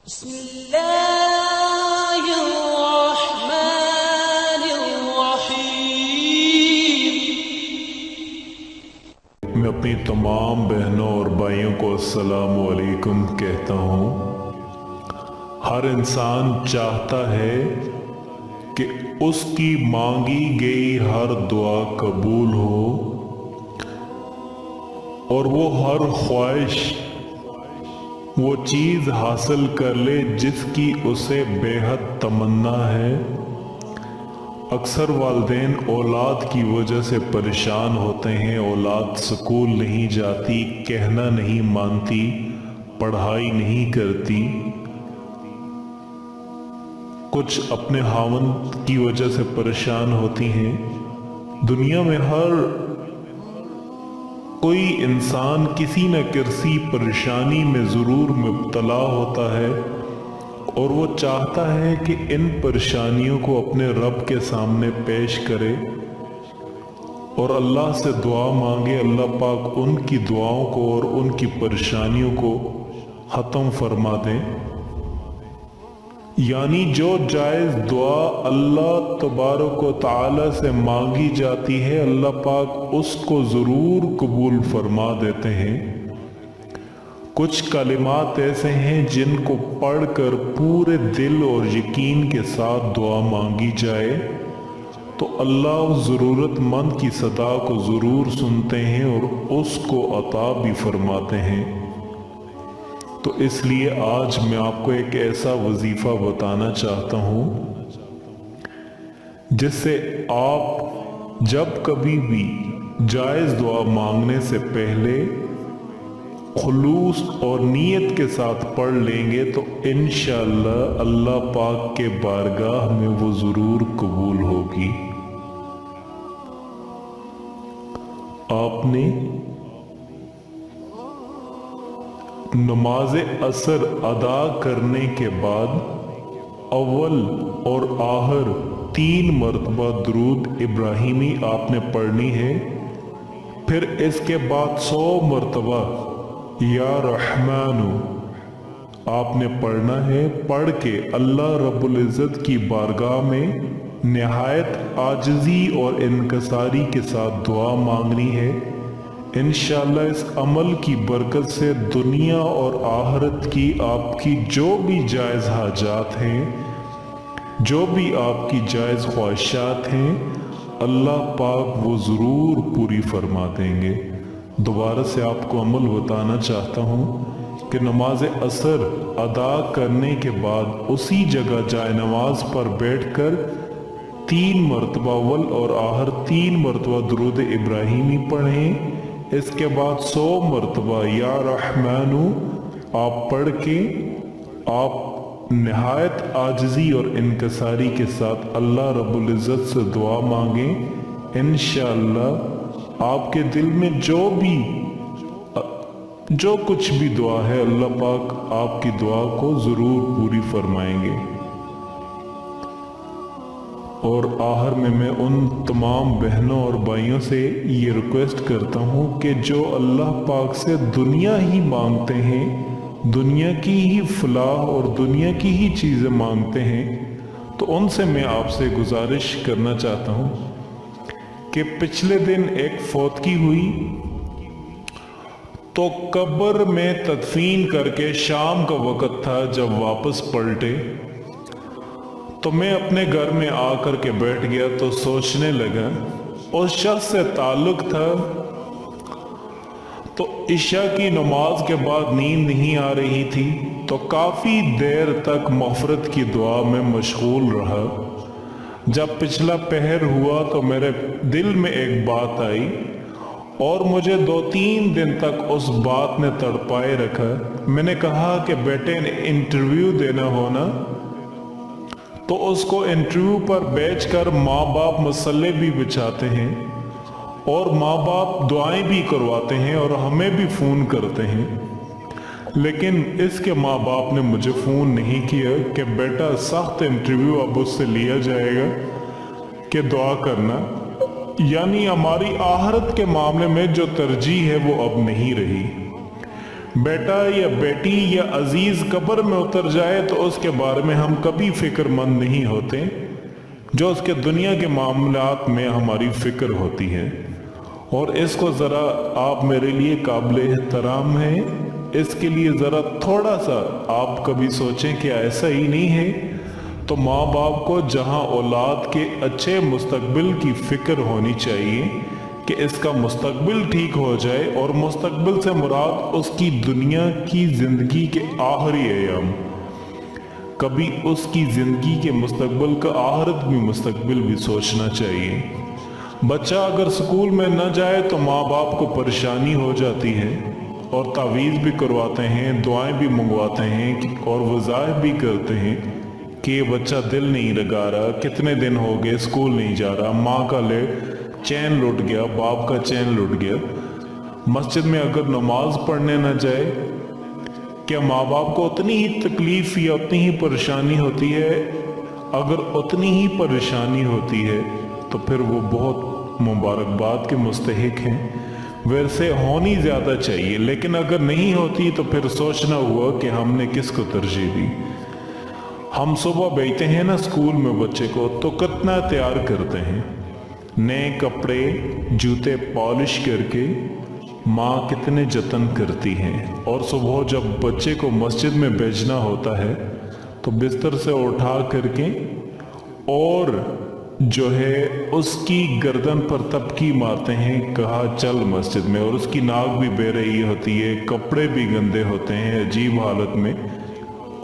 بسم اللہ الرحمن الرحیم۔ میں اپنی تمام بہنوں اور بھائیوں کو السلام علیکم کہتا ہوں۔ ہر انسان چاہتا ہے کہ اس کی مانگی گئی ہر دعا قبول ہو اور وہ ہر خواہش وہ چیز حاصل کر لے جس کی اسے بے حد تمنا ہے۔ اکثر والدین اولاد کی وجہ سے پریشان ہوتے ہیں، اولاد سکول نہیں جاتی، کہنا نہیں مانتی، پڑھائی نہیں کرتی، کچھ اپنے خاوند کی وجہ سے پریشان ہوتی ہیں۔ دنیا میں ہر کوئی انسان کسی نہ کسی پریشانی میں ضرور مبتلا ہوتا ہے اور وہ چاہتا ہے کہ ان پریشانیوں کو اپنے رب کے سامنے پیش کرے اور اللہ سے دعا مانگے، اللہ پاک ان کی دعاؤں کو اور ان کی پریشانیوں کو ختم فرما دیں۔ یعنی جو جائز دعا اللہ تبارک و تعالی سے مانگی جاتی ہے، اللہ پاک اس کو ضرور قبول فرما دیتے ہیں۔ کچھ کلمات ایسے ہیں جن کو پڑھ کر پورے دل اور یقین کے ساتھ دعا مانگی جائے تو اللہ اس ضرورت مند کی صدا کو ضرور سنتے ہیں اور اس کو عطا بھی فرماتے ہیں۔ تو اس لیے آج میں آپ کو ایک ایسا وظیفہ بتانا چاہتا ہوں جس سے آپ جب کبھی بھی جائز دعا مانگنے سے پہلے خلوص اور نیت کے ساتھ پڑھ لیں گے تو انشاءاللہ اللہ پاک کے بارگاہ میں وہ ضرور قبول ہوگی۔ آپ نے نماز عصر ادا کرنے کے بعد اول اور آخر 3 مرتبہ درود ابراہیمی آپ نے پڑھنی ہے، پھر اس کے بعد 100 مرتبہ یا رحمان آپ نے پڑھنا ہے۔ پڑھ کے اللہ رب العزت کی بارگاہ میں نہایت عاجزی اور انکساری کے ساتھ دعا مانگنی ہے۔ انشاءاللہ اس عمل کی برکت سے دنیا اور آخرت کی آپ کی جو بھی جائز حاجات ہیں، جو بھی آپ کی جائز خواہشات ہیں، اللہ پاک وہ ضرور پوری فرما دیں گے۔ دوبارہ سے آپ کو عمل بتانا چاہتا ہوں کہ نماز عصر ادا کرنے کے بعد اسی جگہ جائے نماز پر بیٹھ کر 3 مرتبہ اول اور آخر 3 مرتبہ درود ابراہیمی پڑھیں۔ اس کے بعد 100 مرتبہ یا رحمان آپ پڑھ کے آپ نہایت عاجزی اور انکساری کے ساتھ اللہ رب العزت سے دعا مانگیں۔ انشاءاللہ آپ کے دل میں جو کچھ بھی دعا ہے اللہ پاک آپ کی دعا کو ضرور پوری فرمائیں گے۔ اور آخر میں ان تمام بہنوں اور بھائیوں سے یہ ریکویسٹ کرتا ہوں کہ جو اللہ پاک سے دنیا ہی مانگتے ہیں، دنیا کی ہی فلاح اور دنیا کی ہی چیزیں مانگتے ہیں، تو ان سے میں آپ سے گزارش کرنا چاہتا ہوں کہ پچھلے دن ایک فوتگی ہوئی تو قبر میں تدفین کر کے شام کا وقت تھا، جب واپس پلٹے تو میں اپنے گھر میں آ کر کے بیٹھ گیا تو سوچنے لگا اس شخص سے تعلق تھا تو عشاء کی نماز کے بعد نیند نہیں آ رہی تھی تو کافی دیر تک مغفرت کی دعا میں مشغول رہا۔ جب پچھلا پہر ہوا تو میرے دل میں ایک بات آئی اور مجھے 2-3 دن تک اس بات نے تڑپائے رکھا۔ میں نے کہا کہ بیٹے نے انٹرویو دینا ہونا تو اس کو انٹرویو پر بیچ کر ماں باپ مسئلے بھی بچھاتے ہیں اور ماں باپ دعائیں بھی کرواتے ہیں اور ہمیں بھی فون کرتے ہیں، لیکن اس کے ماں باپ نے مجھے فون نہیں کیا کہ بیٹا سخت انٹرویو اب اس سے لیا جائے گا کہ دعا کرنا۔ یعنی ہماری آخرت کے معاملے میں جو ترجیح ہے وہ اب نہیں رہی۔ बेटा या बेटी या अजीज कब्र में उतर जाए तो उसके बारे में हम कभी फिक्रमंद नहीं होते जो उसके दुनिया के मामलात में हमारी फिक्र होती है। और इसको ज़रा आप मेरे लिए काबिल एहतराम हैं, इसके लिए ज़रा थोड़ा सा आप कभी सोचें कि ऐसा ही नहीं है तो माँ बाप को जहाँ औलाद के अच्छे मुस्तकबिल की फ़िक्र होनी चाहिए कि इसका मुस्तकबिल ठीक हो जाए, और मुस्तकबिल से मुराद उसकी दुनिया की ज़िंदगी के आखिरी अयाम, कभी उसकी ज़िंदगी के मुस्तकबिल का आखिरत भी मुस्तकबिल भी सोचना चाहिए। बच्चा अगर स्कूल में न जाए तो माँ बाप को परेशानी हो जाती है और तावीज़ भी करवाते हैं, दुआएं भी मंगवाते हैं और वज़ाइफ भी करते हैं कि ये बच्चा दिल नहीं लगा रहा, कितने दिन हो गए स्कूल नहीं जा रहा, माँ का ले चैन लुट गया, बाप का चैन लुट गया। मस्जिद में अगर नमाज पढ़ने न जाए, क्या माँ बाप को उतनी ही तकलीफ या उतनी ही परेशानी होती है? अगर उतनी ही परेशानी होती है तो फिर वो बहुत मुबारकबाद के मुस्तहिक हैं, वैसे होनी ज़्यादा चाहिए। लेकिन अगर नहीं होती तो फिर सोचना हुआ कि हमने किसको तरजीह दी। हम सुबह भेजते हैं ना स्कूल में बच्चे को तो कितना तैयार करते हैं, नए कपड़े जूते पॉलिश करके माँ कितने जतन करती हैं, और सुबह जब बच्चे को मस्जिद में भेजना होता है तो बिस्तर से उठा करके और जो है उसकी गर्दन पर तपकी मारते हैं, कहा चल मस्जिद में, और उसकी नाक भी बह रही होती है, कपड़े भी गंदे होते हैं, अजीब हालत में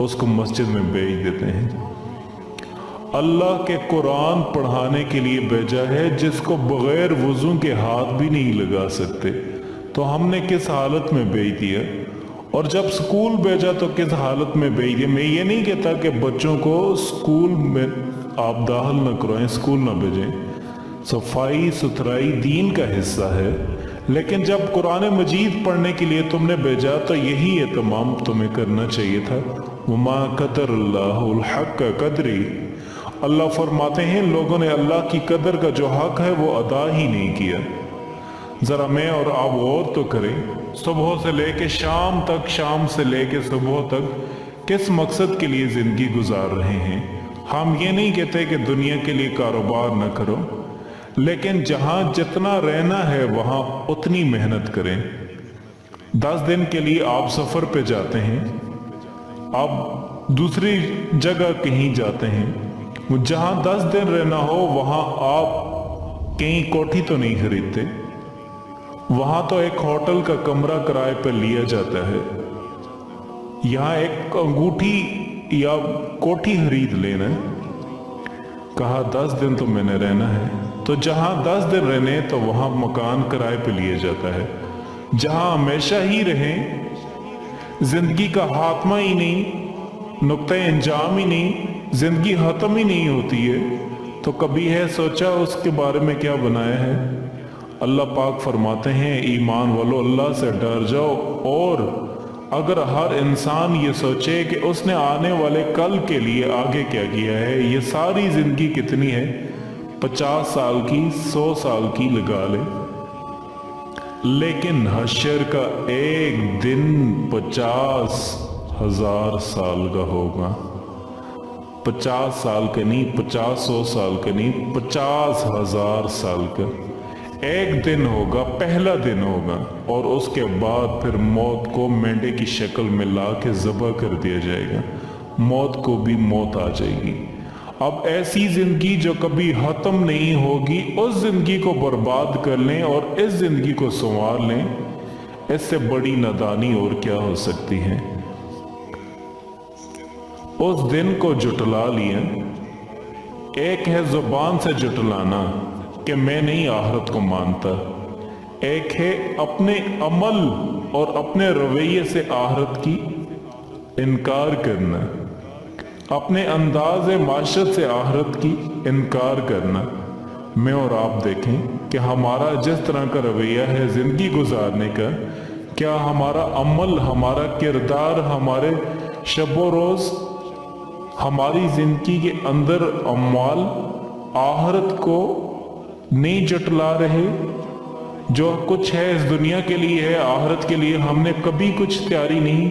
उसको मस्जिद में भेज देते हैं। अल्लाह के कुरान पढ़ाने के लिए भेजा है जिसको बगैर वुज़ू के हाथ भी नहीं लगा सकते, तो हमने किस हालत में भेज दिया। और जब स्कूल भेजा तो किस हालत में भेज दिया। मैं ये नहीं कहता कि बच्चों को स्कूल में आप दाखिल न करवाएं, स्कूल न भेजें, सफाई सुथराई दीन का हिस्सा है, लेकिन जब कुरान मजीद पढ़ने के लिए तुमने भेजा तो यही एहतमाम तुम्हें करना चाहिए था। वमा क़दरुल्लाहुल हक़्क़ क़द्री, अल्लाह फरमाते हैं लोगों ने अल्लाह की कदर का जो हक है वो अदा ही नहीं किया। ज़रा मैं और आप गौर तो करें, सुबह से लेके शाम तक, शाम से लेके सुबह तक किस मकसद के लिए ज़िंदगी गुजार रहे हैं। हम ये नहीं कहते कि दुनिया के लिए कारोबार न करो, लेकिन जहाँ जितना रहना है वहाँ उतनी मेहनत करें। 10 दिन के लिए आप सफ़र पे जाते हैं, आप दूसरी जगह कहीं जाते हैं, जहाँ 10 दिन रहना हो वहाँ आप कहीं कोठी तो नहीं खरीदते, वहाँ तो एक होटल का कमरा किराए पर लिया जाता है। यहाँ एक अंगूठी या कोठी खरीद लेना, कहा 10 दिन तो मैंने रहना है, तो जहाँ 10 दिन रहने तो वहाँ मकान किराए पे लिया जाता है। जहाँ हमेशा ही रहें, जिंदगी का खात्मा ही नहीं, नुक्ता अंजाम ही नहीं, जिंदगी खत्म ही नहीं होती है, तो कभी है सोचा उसके बारे में क्या बनाया है। अल्लाह पाक फरमाते हैं ईमान वालों अल्लाह से डर जाओ, और अगर हर इंसान ये सोचे कि उसने आने वाले कल के लिए आगे क्या किया है, ये सारी जिंदगी कितनी है, 50 साल की 100 साल की लगा ले, लेकिन हश्र का एक दिन 50,000 साल का होगा। 50 साल का नहीं, 50-100 साल का नहीं, 50,000 साल का एक दिन होगा, पहला दिन होगा, और उसके बाद फिर मौत को मेंढे की शक्ल में ला के ज़बह कर दिया जाएगा। मौत को भी मौत आ जाएगी। अब ऐसी जिंदगी जो कभी खत्म नहीं होगी, उस जिंदगी को बर्बाद कर लें और इस जिंदगी को संवार लें, इससे बड़ी नादानी और क्या हो सकती है। उस दिन को जुटला लिया। एक है जुबान से जुटलाना कि मैं नहीं आखिरत को मानता, एक है अपने अमल और अपने रवैये से आखिरत की इनकार करना, अपने अंदाज माशरत से आखिरत की इनकार करना। मैं और आप देखें कि हमारा जिस तरह का रवैया है जिंदगी गुजारने का, क्या हमारा अमल, हमारा किरदार, हमारे शबो रोज, हमारी जिंदगी के अंदर अम्वाल आखिरत को नहीं जुटला रहे, जो कुछ है इस दुनिया के लिए है, आखिरत के लिए हमने कभी कुछ तैयारी नहीं,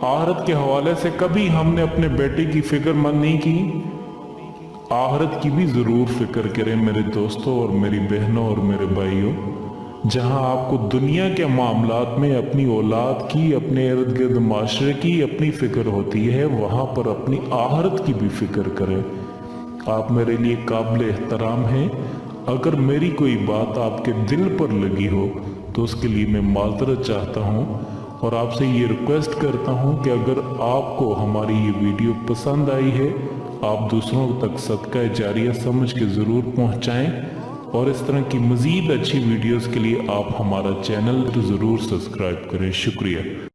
आखिरत के हवाले से कभी हमने अपने बेटे की फिक्रमंद नहीं की। आखिरत की भी ज़रूर फिक्र करें मेरे दोस्तों और मेरी बहनों और मेरे भाइयों। जहां आपको दुनिया के मामलात में अपनी औलाद की, अपने इर्द गिर्द माशरे की अपनी फिक्र होती है, वहां पर अपनी आखिरत की भी फिक्र करें। आप मेरे लिए काबिल एहतराम हैं। अगर मेरी कोई बात आपके दिल पर लगी हो तो उसके लिए मैं माजरत चाहता हूं और आपसे ये रिक्वेस्ट करता हूं कि अगर आपको हमारी ये वीडियो पसंद आई है, आप दूसरों तक सदका जारिया समझ के ज़रूर पहुंचाएं और इस तरह की मज़ीद अच्छी वीडियोस के लिए आप हमारा चैनल ज़रूर सब्सक्राइब करें। शुक्रिया।